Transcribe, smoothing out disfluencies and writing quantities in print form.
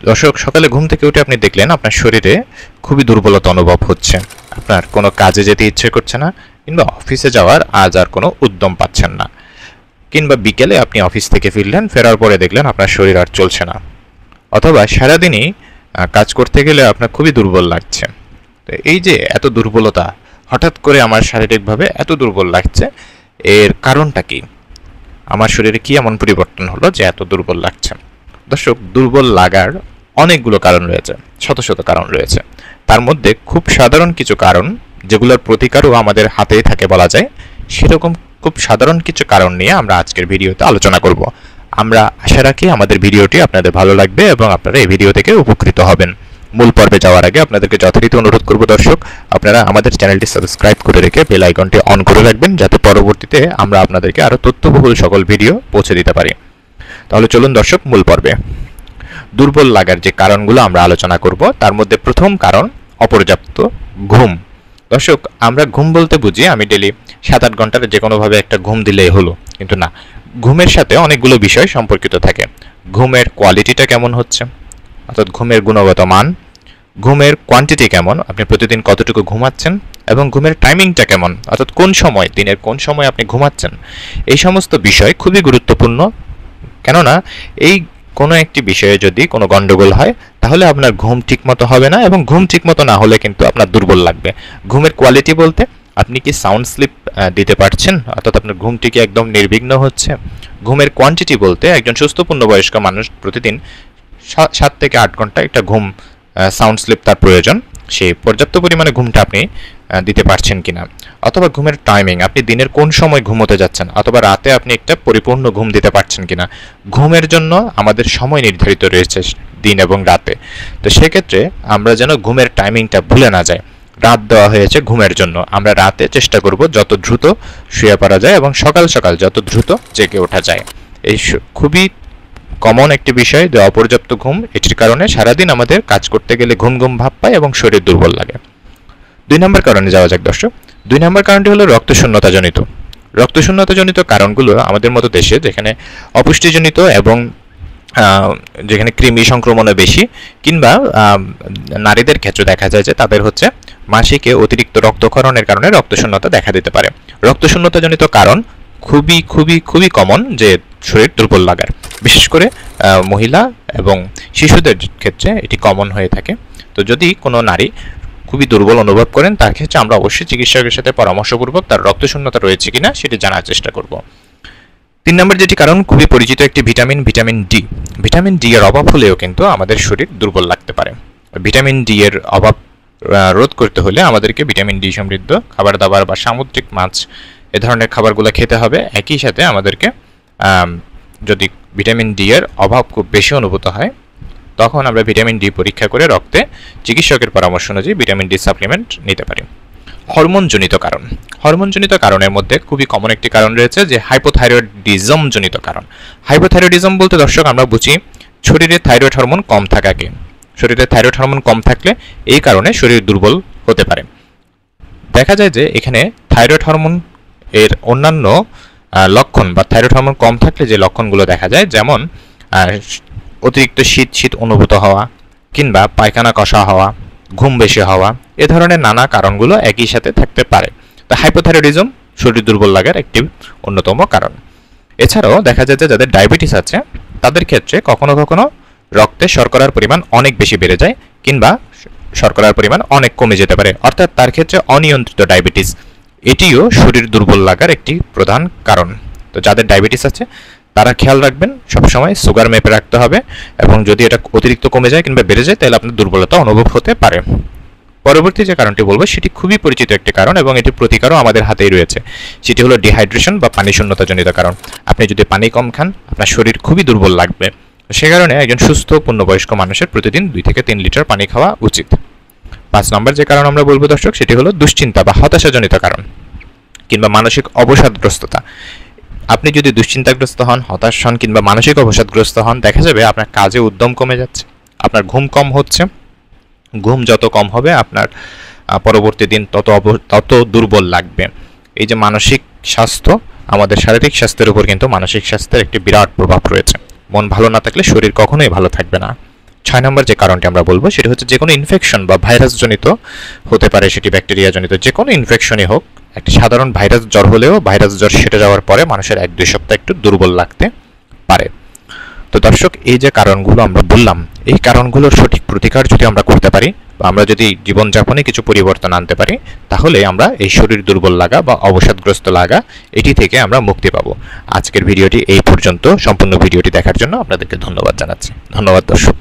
দর্শক, সকালে ঘুম থেকে উঠে আপনি দেখলেন আপনার শরীরে খুবই দুর্বলতা অনুভব হচ্ছে, আপনার কোনো কাজে যেতে ইচ্ছে করছে না, কিংবা অফিসে যাওয়ার আজ আর কোনো উদ্যম পাচ্ছেন না, কিংবা বিকেলে আপনি অফিস থেকে ফিরলেন, ফেরার পরে দেখলেন আপনার শরীর আর চলছে না, অথবা সারাদিনই কাজ করতে গেলে আপনার খুবই দুর্বল লাগছে। তো এই যে এত দুর্বলতা, হঠাৎ করে আমার শারীরিকভাবে এত দুর্বল লাগছে, এর কারণটা কি? আমার শরীরে কি এমন পরিবর্তন হলো যে এত দুর্বল লাগছে? দর্শক, দুর্বল লাগার অনেকগুলো কারণ রয়েছে, শত শত কারণ রয়েছে। তার মধ্যে খুব সাধারণ কিছু কারণ, যেগুলোর প্রতিকারও আমাদের হাতেই থাকে বলা যায়, সেরকম খুব সাধারণ কিছু কারণ নিয়ে আমরা আজকের ভিডিওতে আলোচনা করব। আমরা আশা রাখি আমাদের ভিডিওটি আপনাদের ভালো লাগবে এবং আপনারা এই ভিডিও থেকে উপকৃত হবেন। মূল পর্বে যাওয়ার আগে আপনাদেরকে যথারীতি অনুরোধ করব দর্শক, আপনারা আমাদের চ্যানেলটি সাবস্ক্রাইব করে রেখে বেল আইকনটি অন করে রাখবেন, যাতে পরবর্তীতে আমরা আপনাদেরকে আরও তথ্যবহুল সকল ভিডিও পৌঁছে দিতে পারি। তাহলে চলুন দর্শক, মূল পর্বে। দুর্বল লাগার যে কারণগুলো আমরা আলোচনা করব, তার মধ্যে প্রথম কারণ অপর্যাপ্ত ঘুম। দর্শক, আমরা ঘুম বলতে বুঝি আমি ডেলি 7-8 ঘন্টার যে কোনোভাবে একটা ঘুম দিলেই হলো, কিন্তু না, ঘুমের সাথে অনেকগুলো বিষয় সম্পর্কিত থাকে। ঘুমের কোয়ালিটিটা কেমন হচ্ছে, অর্থাৎ ঘুমের গুণগত মান, ঘুমের কোয়ান্টিটি কেমন, আপনি প্রতিদিন কতটুকু ঘুমাচ্ছেন, এবং ঘুমের টাইমিংটা কেমন, অর্থাৎ কোন সময়, দিনের কোন সময় আপনি ঘুমাচ্ছেন। এই সমস্ত বিষয় খুবই গুরুত্বপূর্ণ, কেননা এই কোনো একটি বিষয়ে যদি কোনো গন্ডগোল হয়, তাহলে আপনার ঘুম ঠিকমতো হবে না, এবং ঘুম ঠিকমতো না হলে কিন্তু আপনার দুর্বল লাগবে। ঘুমের কোয়ালিটি বলতে আপনি কি সাউন্ড স্লিপ দিতে পারছেন, অর্থাৎ আপনার ঘুমটি কি একদম নির্বিঘ্ন হচ্ছে। ঘুমের কোয়ান্টিটি বলতে একজন সুস্থ পূর্ণবয়স্ক মানুষ প্রতিদিন 7 থেকে 8 ঘন্টা একটা ঘুম সাউন্ড স্লিপ তার প্রয়োজন, সেই পর্যাপ্ত পরিমাণে ঘুমটা আপনি দিতে পারছেন কিনা। অথবা ঘুমের টাইমিং, আপনি দিনের কোন সময় ঘুমোতে যাচ্ছেন, অথবা রাতে আপনি একটা পরিপূর্ণ ঘুম দিতে পারছেন কিনা। ঘুমের জন্য আমাদের সময় নির্ধারিত রয়েছে দিন এবং রাতে, তো সেক্ষেত্রে আমরা যেন ঘুমের টাইমিংটা ভুলে না যাই। রাত দেওয়া হয়েছে ঘুমের জন্য, আমরা রাতে চেষ্টা করব যত দ্রুত শুয়ে পড়া যায় এবং সকাল সকাল যত দ্রুত জেগে ওঠা যায়। এই খুবই কমন একটি বিষয় যে অপর্যাপ্ত ঘুম, এটির কারণে সারাদিন আমাদের কাজ করতে গেলে ঘুম ঘুম ভাব পায় এবং শরীর দুর্বল লাগে। 2 নম্বর কারণে যাওয়া যাক দর্শক। 2 নম্বর কারণটি হলো রক্তশূন্যতাজনিত। রক্তশূন্যতাজনিত কারণগুলো আমাদের মতো দেশে, যেখানে অপুষ্টিজনিত এবং যেখানে কৃমি সংক্রমণও বেশি, কিংবা নারীদের ক্ষেত্রে দেখা যায় যে তাদের হচ্ছে মাসিকে অতিরিক্ত রক্তক্ষরণের কারণে রক্তশূন্যতা দেখা দিতে পারে। রক্তশূন্যতাজনিত কারণ খুবই খুবই খুবই কমন যে শরীর দুর্বল লাগার, বিশেষ করে মহিলা এবং শিশুদের ক্ষেত্রে এটি কমন হয়ে থাকে। তো যদি কোনো নারী খুবই দুর্বল অনুভব করেন, তার ক্ষেত্রে আমরা অবশ্যই চিকিৎসকের সাথে পরামর্শপূর্বক তার রক্তশূন্যতা রয়েছে কিনা সেটি জানার চেষ্টা করব। 3 নম্বর যেটি কারণ, খুবই পরিচিত একটি ভিটামিন ডি। ভিটামিন ডি এর অভাব হলেও কিন্তু আমাদের শরীর দুর্বল লাগতে পারে। ভিটামিন ডি এর অভাব রোধ করতে হলে আমাদেরকে ভিটামিন ডি সমৃদ্ধ খাবার দাবার বা সামুদ্রিক মাছ এ ধরনের খাবারগুলো খেতে হবে। একই সাথে আমাদেরকে যদি ভিটামিন ডি এর অভাব খুব বেশি অনুভূত হয়, তখন আমরা ভিটামিন ডি পরীক্ষা করে রক্তে চিকিৎসকের পরামর্শ অনুযায়ী ভিটামিন ডি সাপ্লিমেন্ট নিতে পারি। হরমোনজনিত কারণ। হরমোনজনিত কারণের মধ্যে খুবই কমন একটি কারণ রয়েছে যে হাইপোথাইরয়েডিজম জনিত কারণ। হাইপোথাইরয়েডিজম বলতে দর্শক আমরা বুঝি শরীরে থাইরয়েড হরমোন কম থাকাকে। শরীরে থাইরয়েড হরমোন কম থাকলে এই কারণে শরীর দুর্বল হতে পারে। দেখা যায় যে এখানে থাইরয়েড হরমোন এর অন্যান্য লক্ষণ বা থাইরয়েড হরমোন কম থাকলে যে লক্ষণগুলো দেখা যায়, যেমন অতিরিক্ত শীত অনুভূত হওয়া, কিংবা পায়খানা কষা হওয়া, ঘুম বেশি হওয়া, এ ধরনের নানা কারণগুলো একই সাথে থাকতে পারে। তো হাইপোথাইরয়েডিজম শরীর দুর্বল লাগার একটি অন্যতম কারণ। এছাড়াও দেখা যায় যে যাদের ডায়াবেটিস আছে, তাদের ক্ষেত্রে কখনো কখনো রক্তে শর্করার পরিমাণ অনেক বেশি বেড়ে যায়, কিংবা শর্করার পরিমাণ অনেক কমে যেতে পারে, অর্থাৎ তার ক্ষেত্রে অনিয়ন্ত্রিত ডায়াবেটিস, এটিও শরীর দুর্বল লাগার একটি প্রধান কারণ। তো যাদের ডায়াবেটিস আছে তারা খেয়াল রাখবেন, সবসময় সুগার মেপে রাখতে হবে, এবং যদি এটা অতিরিক্ত কমে যায় কিংবা বেড়ে যায়, তাহলে আপনার দুর্বলতা অনুভব হতে পারে। পরবর্তী যে কারণটি বলবো সেটি খুবই পরিচিত একটি কারণ, এবং এটি প্রতিকারও আমাদের হাতেই রয়েছে। সেটি হলো ডিহাইড্রেশন বা পানি শূন্যতাজনিত কারণ। আপনি যদি পানি কম খান, আপনার শরীর খুবই দুর্বল লাগবে। সে কারণে একজন সুস্থ পূর্ণবয়স্ক মানুষের প্রতিদিন 2 থেকে 3 লিটার পানি খাওয়া উচিত। 5 নম্বর যে কারণ আমরা বলবো দর্শক, সেটি হলো দুশ্চিন্তা বা হতাশাজনিত কারণ, কিংবা মানসিক অবসাদগ্রস্ততা। আপনি যদি দুশ্চিন্তাগ্রস্ত হন, হতাশ হন, কিংবা মানসিক অবসাদগ্রস্ত হন, দেখা যাবে আপনার কাজে উদ্যম কমে যাচ্ছে, আপনার ঘুম কম হচ্ছে। ঘুম যত কম হবে, আপনার পরবর্তী দিন তত দুর্বল লাগবে। এই যে মানসিক স্বাস্থ্য, আমাদের শারীরিক স্বাস্থ্যের উপর কিন্তু মানসিক স্বাস্থ্যের একটি বিরাট প্রভাব রয়েছে। মন ভালো না থাকলে শরীর কখনোই ভালো থাকবে না। 6 নম্বর যে কারণটি আমরা বলবো সেটি হচ্ছে যে কোনো ইনফেকশন বা ভাইরাসজনিত হতে পারে, সেটি ব্যাকটেরিয়াজনিত যে কোনো ইনফেকশনই হোক। একটি সাধারণ ভাইরাস জ্বর হলেও ভাইরাস জ্বর সেরে যাওয়ার পরে মানুষের 1-2 সপ্তাহ একটু দুর্বল লাগতে পারে। তো দর্শক, এই যে কারণগুলো আমরা বললাম, এই কারণগুলোর সঠিক প্রতিকার যদি আমরা করতে পারি বা আমরা যদি জীবনযাপনে কিছু পরিবর্তন আনতে পারি, তাহলে আমরা এই শরীর দুর্বল লাগা বা অবসাদগ্রস্ত লাগা এটি থেকে আমরা মুক্তি পাবো। আজকের ভিডিওটি এই পর্যন্ত। সম্পূর্ণ ভিডিওটি দেখার জন্য আপনাদেরকে ধন্যবাদ জানাচ্ছি। ধন্যবাদ দর্শক।